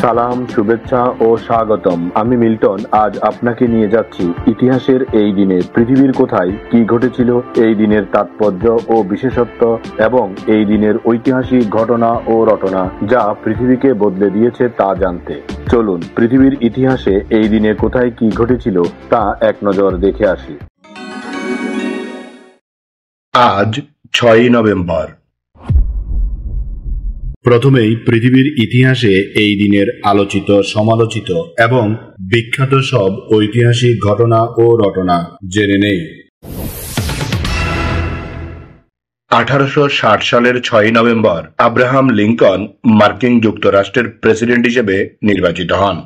সালাম, শুভেচ্ছা ও স্বাগতম। আমি মিল্টন। আজ আপনাকে নিয়ে যাচ্ছি ইতিহাসের এই দিনে পৃথিবীর কোথায় কি ঘটেছিল, এই দিনের তাৎপর্য ও বিশেষত্ব এবং এই দিনের ঐতিহাসিক ঘটনা ও রটনা যা পৃথিবীকে বদলে দিয়েছে তা জানতে। চলুন পৃথিবীর ইতিহাসে এই দিনে কোথায় কি ঘটেছিল তা এক নজর দেখে আসি। আজ 6ই নভেম্বর। প্রথমেই পৃথিবীর ইতিহাসে এই দিনের আলোচিত, সমালোচিত এবং বিখ্যাত সব ঐতিহাসিক ঘটনা ও রটনা জেনে নেই। 1860 সালের 6ই নভেম্বর আব্রাহাম লিঙ্কন মার্কিন যুক্তরাষ্ট্রের প্রেসিডেন্ট হিসেবে নির্বাচিত হন।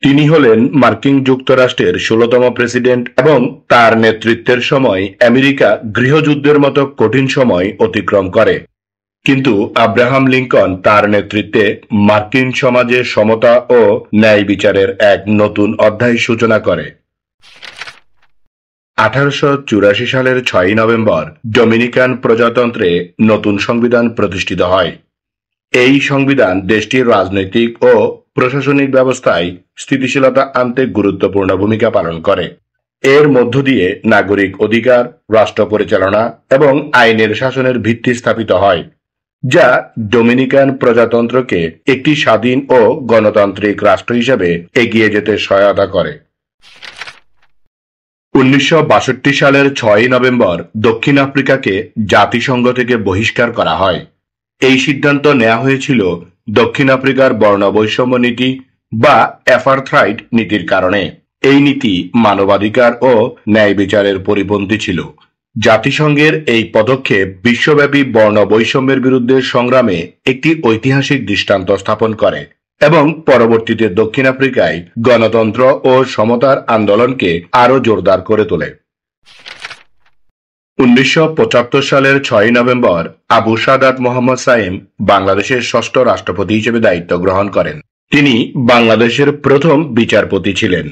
তিনি হলেন মার্কিন যুক্তরাষ্ট্রের 16তম প্রেসিডেন্ট এবং তার নেতৃত্বের সময় আমেরিকা গৃহযুদ্ধের মতো কঠিন সময় অতিক্রম করে। কিন্তু আব্রাহাম লিঙ্কন তার নেতৃত্বে মার্কিন সমাজে সমতা ও ন্যায় বিচারের এক নতুন অধ্যায় সূচনা করে। 1884 সালের 6ই নভেম্বর ডোমিনিকান প্রজাতন্ত্রে নতুন সংবিধান প্রতিষ্ঠিত হয়। এই সংবিধান দেশটির রাজনৈতিক ও প্রশাসনিক ব্যবস্থায় স্থিতিশীলতা আনতে গুরুত্বপূর্ণ ভূমিকা পালন করে। এর মধ্য দিয়ে নাগরিক অধিকার, রাষ্ট্র পরিচালনা এবং আইনের শাসনের ভিত্তি স্থাপিত হয়, যা ডোমিনিকান প্রজাতন্ত্রকে একটি স্বাধীন ও গণতান্ত্রিক রাষ্ট্র হিসেবে এগিয়ে যেতে সহায়তা করে। 1962 সালের 6ই নভেম্বর দক্ষিণ আফ্রিকাকে জাতিসংঘ থেকে বহিষ্কার করা হয়। এই সিদ্ধান্ত নেওয়া হয়েছিল দক্ষিণ আফ্রিকার বর্ণ বৈষম্য নীতি বা অ্যাপারথাইড নীতির কারণে। এই নীতি মানবাধিকার ও ন্যায় বিচারের পরিপন্থী ছিল। জাতিসংঘের এই পদক্ষেপ বিশ্বব্যাপী বর্ণ বৈষম্যের বিরুদ্ধে সংগ্রামে একটি ঐতিহাসিক দৃষ্টান্ত স্থাপন করে এবং পরবর্তীতে দক্ষিণ আফ্রিকায় গণতন্ত্র ও সমতার আন্দোলনকে আরও জোরদার করে তোলে। 1975 সালের 6ই নভেম্বর আবু সাদাত মোহাম্মদ সাইম বাংলাদেশের ষষ্ঠ রাষ্ট্রপতি হিসেবে দায়িত্ব গ্রহণ করেন। তিনি বাংলাদেশের প্রথম বিচারপতি ছিলেন।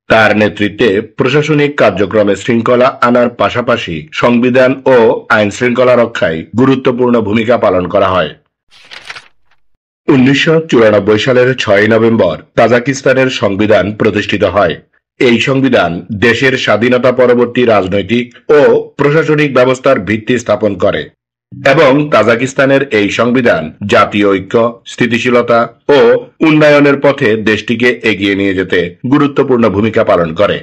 তার নেতৃত্বে প্রশাসনিক কার্যক্রমে শৃঙ্খলা আনার পাশাপাশি সংবিধান ও আইন শৃঙ্খলা রক্ষায় গুরুত্বপূর্ণ ভূমিকা পালন করা হয়। 1994 সালের 6ই নভেম্বর তাজিকিস্তানের সংবিধান প্রতিষ্ঠিত হয়। এই সংবিধান দেশের স্বাধীনতা পরবর্তী রাজনৈতিক ও প্রশাসনিক ব্যবস্থার ভিত্তি স্থাপন করে এবং তাজিকিস্তানের এই সংবিধান জাতীয় ঐক্য, স্থিতিশীলতা ও উন্নয়নের পথে দেশটিকে এগিয়ে নিয়ে যেতে গুরুত্বপূর্ণ ভূমিকা পালন করে।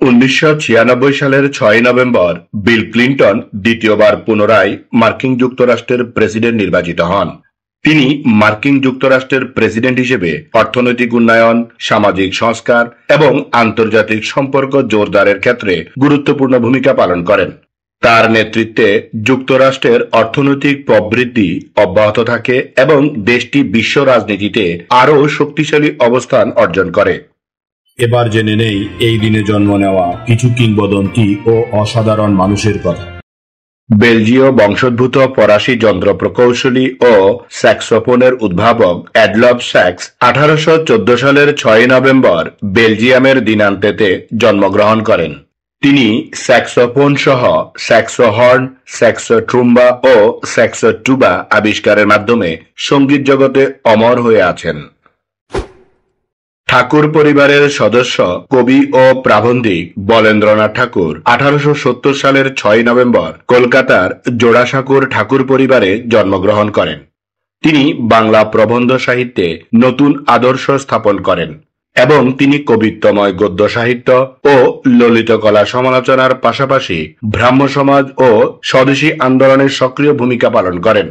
1996 সালের 6ই নভেম্বর বিল ক্লিন্টন দ্বিতীয়বার পুনরায় মার্কিন যুক্তরাষ্ট্রের প্রেসিডেন্ট নির্বাচিত হন। তিনি মার্কিন যুক্তরাষ্ট্রের প্রেসিডেন্ট হিসেবে অর্থনৈতিক উন্নয়ন, সামাজিক সংস্কার এবং আন্তর্জাতিক সম্পর্ক জোরদারের ক্ষেত্রে গুরুত্বপূর্ণ ভূমিকা পালন করেন। তার নেতৃত্বে যুক্তরাষ্ট্রের অর্থনৈতিক প্রবৃদ্ধি অব্যাহত থাকে এবং দেশটি বিশ্ব রাজনীতিতে আরও শক্তিশালী অবস্থান অর্জন করে। এবার জেনে নেই এই দিনে জন্ম নেওয়া কিছু কিংবদন্তি ও অসাধারণ মানুষের কথা। বেলজীয় বংশোদ্ভূত ফরাসি যন্ত্র প্রকৌশলী ও স্যাক্সোফোনের উদ্ভাবক অ্যাডলফ স্যাক্স 1814 সালের 6ই নভেম্বর বেলজিয়ামের দিনান্তেতে জন্মগ্রহণ করেন। তিনি স্যাক্সোফোন সহ স্যাক্সোহর্ন, স্যাক্সোট্রুম্বা ও স্যাক্সোটুবা আবিষ্কারের মাধ্যমে সঙ্গীত জগতে অমর হয়ে আছেন। ঠাকুর পরিবারের সদস্য কবি ও প্রাবন্ধিক বলেন্দ্রনাথ ঠাকুর 1870 সালের 6ই নভেম্বর কলকাতার জোড়াসাঁকোর ঠাকুর পরিবারে জন্মগ্রহণ করেন। তিনি বাংলা প্রবন্ধ সাহিত্যে নতুন আদর্শ স্থাপন করেন এবং তিনি কবিত্বময় গদ্য সাহিত্য ও ললিত কলা সমালোচনার পাশাপাশি ব্রাহ্ম সমাজ ও স্বদেশী আন্দোলনের সক্রিয় ভূমিকা পালন করেন।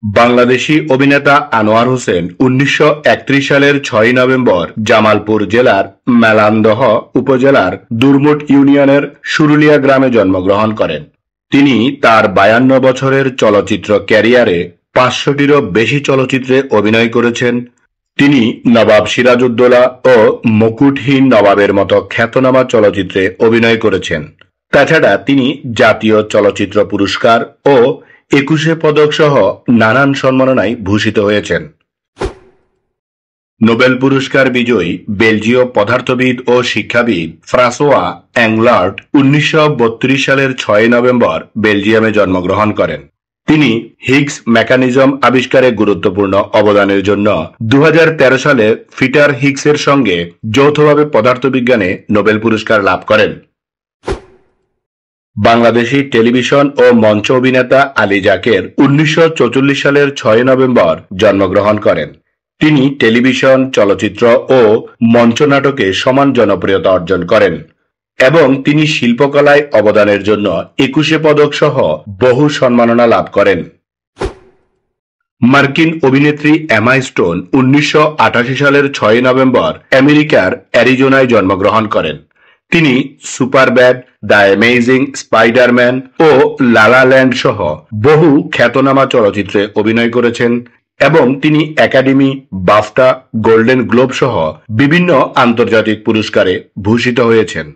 বাংলাদেশি অভিনেতা আনোয়ার হোসেন 1931 সালের 6ই নভেম্বর জামালপুর জেলার মেলান্দহ উপজেলার দুরমুট ইউনিয়নের সুরুলিয়া গ্রামে জন্মগ্রহণ করেন। তিনি তার 52 বছরের চলচ্চিত্র ক্যারিয়ারে 500টিরও বেশি চলচ্চিত্রে অভিনয় করেছেন। তিনি নবাব সিরাজউদ্দৌলা ও মুকুটহীন নবাবের মতো খ্যাতনামা চলচ্চিত্রে অভিনয় করেছেন। তাছাড়া তিনি জাতীয় চলচ্চিত্র পুরস্কার ও 21 পদক সহ নানান সম্মাননায় ভূষিত হয়েছেন। নোবেল পুরস্কার বিজয়ী বেলজীয় পদার্থবিদ ও শিক্ষাবিদ ফ্রাঁসোয়া অ্যাংলার্ট 1932 সালের 6ই নভেম্বর বেলজিয়ামে জন্মগ্রহণ করেন। তিনি হিগস মেকানিজম আবিষ্কারে গুরুত্বপূর্ণ অবদানের জন্য 2013 সালে পিটার হিগসের সঙ্গে যৌথভাবে পদার্থবিজ্ঞানে নোবেল পুরস্কার লাভ করেন। বাংলাদেশী টেলিভিশন ও মঞ্চ অভিনেতা আলী যাকের 1944 সালের 6 নভেম্বর জন্মগ্রহণ করেন। তিনি টেলিভিশন, চলচ্চিত্র ও মঞ্চনাটকে সমান জনপ্রিয়তা অর্জন করেন এবং তিনি শিল্পকলায় অবদানের জন্য 21 পদক সহ বহু সম্মাননা লাভ করেন। মার্কিন অভিনেত্রী এমা স্টোন 1988 সালের 6 নভেম্বর আমেরিকার অ্যারিজোনায় জন্মগ্রহণ করেন। তিনি সুপারব্যাড, দ্য অ্যামেজিং স্পাইডারম্যান ও লা লা ল্যান্ড সহ বহু খ্যাতনামা চলচ্চিত্রে অভিনয় করেছেন এবং তিনি একাডেমি, বাফটা, গোল্ডেন গ্লোব সহ বিভিন্ন আন্তর্জাতিক পুরস্কারে ভূষিত হয়েছেন।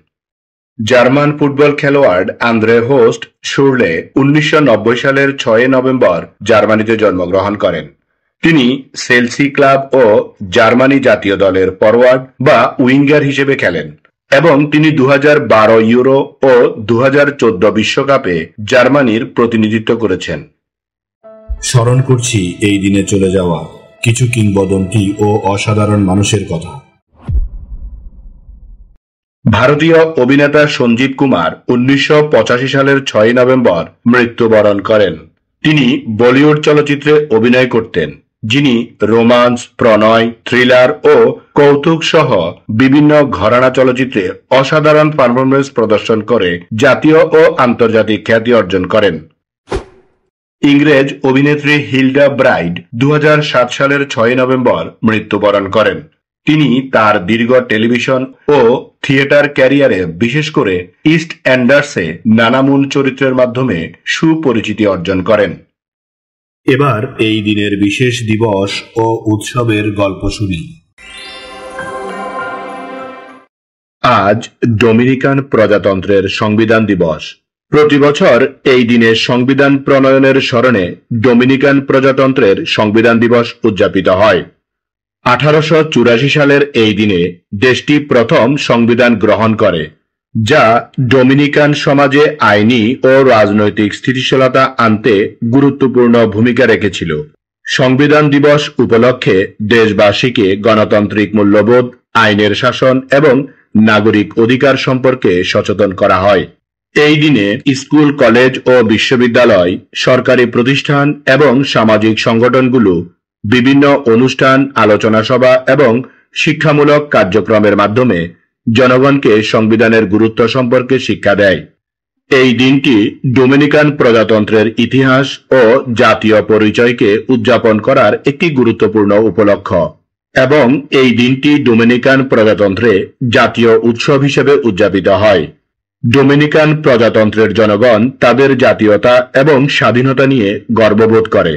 জার্মান ফুটবল খেলোয়াড় আন্দ্রে হোস্ট শুরলে 1990 সালের 6 নভেম্বর জার্মানিতে জন্মগ্রহণ করেন। তিনি চেলসি ক্লাব ও জার্মানি জাতীয় দলের ফরওয়ার্ড বা উইঙ্গার হিসেবে খেলেন এবং তিনি 2012 ইউরো ও 2014 বিশ্বকাপে জার্মানির প্রতিনিধিত্ব করেছেন। স্মরণ করছি এই দিনে চলে যাওয়া কিছু কিংবদন্তি ও অসাধারণ মানুষের কথা। ভারতীয় অভিনেতা সঞ্জীব কুমার 1985 সালের 6 নভেম্বর মৃত্যুবরণ করেন। তিনি বলিউড চলচ্চিত্রে অভিনয় করতেন, যিনি রোমান্স, প্রণয়, থ্রিলার ও কৌতুক সহ বিভিন্ন ঘরানা চলচ্চিত্রে অসাধারণ পারফরমেন্স প্রদর্শন করে জাতীয় ও আন্তর্জাতিক খ্যাতি অর্জন করেন। ইংরেজ অভিনেত্রী হিলডা ব্রাইড 2007 সালের 6 নভেম্বর মৃত্যুবরণ করেন। তিনি তার দীর্ঘ টেলিভিশন ও থিয়েটার ক্যারিয়ারে বিশেষ করে ইস্ট এন্ডার্সে নানা মূল চরিত্রের মাধ্যমে সুপরিচিতি অর্জন করেন। এবার এই দিনের বিশেষ দিবস ও উৎসবের গল্প শুনি। আজ ডোমিনিকান প্রজাতন্ত্রের সংবিধান দিবস। প্রতি বছর এই দিনে সংবিধান প্রণয়নের স্মরণে ডোমিনিকান প্রজাতন্ত্রের সংবিধান দিবস উদযাপিত হয়। 1884 সালের এই দিনে দেশটি প্রথম সংবিধান গ্রহণ করে, যা ডোমিনিকান সমাজে আইনি ও রাজনৈতিক স্থিতিশীলতা আনতে গুরুত্বপূর্ণ ভূমিকা রেখেছিল। সংবিধান দিবস উপলক্ষে দেশবাসীকে গণতান্ত্রিক মূল্যবোধ, আইনের শাসন এবং নাগরিক অধিকার সম্পর্কে সচেতন করা হয়। এই দিনে স্কুল, কলেজ ও বিশ্ববিদ্যালয়, সরকারি প্রতিষ্ঠান এবং সামাজিক সংগঠনগুলো বিভিন্ন অনুষ্ঠান, আলোচনা সভা এবং শিক্ষামূলক কার্যক্রমের মাধ্যমে জনগণকে সংবিধানের গুরুত্ব সম্পর্কে শিক্ষা দেয়। এই দিনটি ডোমিনিকান প্রজাতন্ত্রের ইতিহাস ও জাতীয় পরিচয়কে উদযাপন করার একটি গুরুত্বপূর্ণ উপলক্ষ এবং এই দিনটি ডোমিনিকান প্রজাতন্ত্রে জাতীয় উৎসব হিসেবে উদযাপিত হয়। ডোমিনিকান প্রজাতন্ত্রের জনগণ তাদের জাতীয়তা এবং স্বাধীনতা নিয়ে গর্ববোধ করে।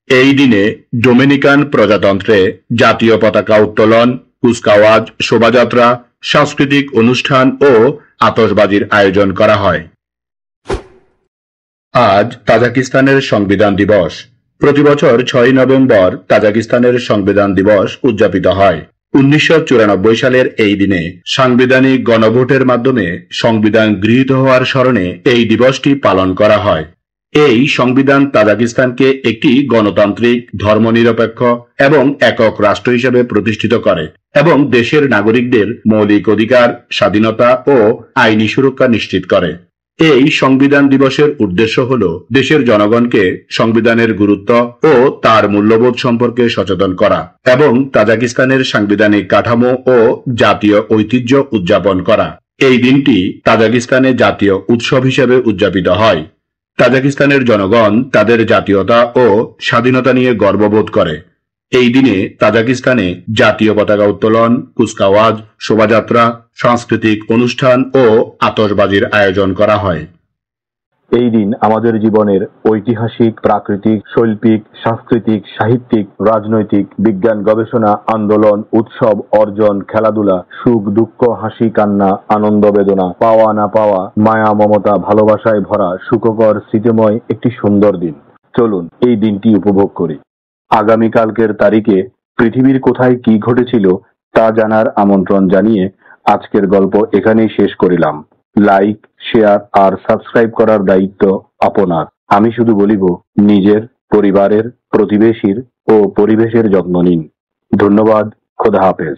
এই দিনে ডোমিনিকান প্রজাতন্ত্রে জাতীয় পতাকা উত্তোলন, কুচকাওয়াজ, শোভাযাত্রা, সাংস্কৃতিক অনুষ্ঠান ও আতশবাজির আয়োজন করা হয়। আজ তাজিকিস্তানের সংবিধান দিবস। প্রতি বছর 6 নভেম্বর তাজিকিস্তানের সংবিধান দিবস উদযাপিত হয়। 1994 সালের এই দিনে সাংবিধানিক গণভোটের মাধ্যমে সংবিধান গৃহীত হওয়ার স্মরণে এই দিবসটি পালন করা হয়। এই সংবিধান তাজিকিস্তানকে একটি গণতান্ত্রিক, ধর্মনিরপেক্ষ এবং একক রাষ্ট্র হিসেবে প্রতিষ্ঠিত করে এবং দেশের নাগরিকদের মৌলিক অধিকার, স্বাধীনতা ও আইনি সুরক্ষা নিশ্চিত করে। এই সংবিধান দিবসের উদ্দেশ্য হল দেশের জনগণকে সংবিধানের গুরুত্ব ও তার মূল্যবোধ সম্পর্কে সচেতন করা এবং তাজিকিস্তানের সাংবিধানিক কাঠামো ও জাতীয় ঐতিহ্য উদযাপন করা। এই দিনটি তাজিকিস্তানে জাতীয় উৎসব হিসেবে উদযাপিত হয়। তাজিকিস্তানের জনগণ তাদের জাতীয়তা ও স্বাধীনতা নিয়ে গর্ববোধ করে। এই দিনে তাজিকিস্তানে জাতীয় পতাকা উত্তোলন, কুচকাওয়াজ, শোভাযাত্রা, সাংস্কৃতিক অনুষ্ঠান ও আতশবাজির আয়োজন করা হয়। এই দিন আমাদের জীবনের ঐতিহাসিক, প্রাকৃতিক, শৈল্পিক, সাংস্কৃতিক, সাহিত্যিক, রাজনৈতিক, বিজ্ঞান, গবেষণা, আন্দোলন, উৎসব, অর্জন, খেলাধুলা, সুখ, দুঃখ, হাসি, কান্না, আনন্দ, বেদনা, পাওয়া না পাওয়া, মায়া, মমতা, ভালোবাসায় ভরা সুখকর স্মৃতিময় একটি সুন্দর দিন। চলুন এই দিনটি উপভোগ করি। আগামীকালকের তারিখে পৃথিবীর কোথায় কি ঘটেছিল তা জানার আমন্ত্রণ জানিয়ে আজকের গল্প এখানেই শেষ করিলাম। লাইক, শেয়ার আর সাবস্ক্রাইব করার দায়িত্ব আপনার। আমি শুধু বলিব, নিজের, পরিবারের, প্রতিবেশীর ও পরিবেশের যত্ন নিন। ধন্যবাদ। খোদা হাফেজ।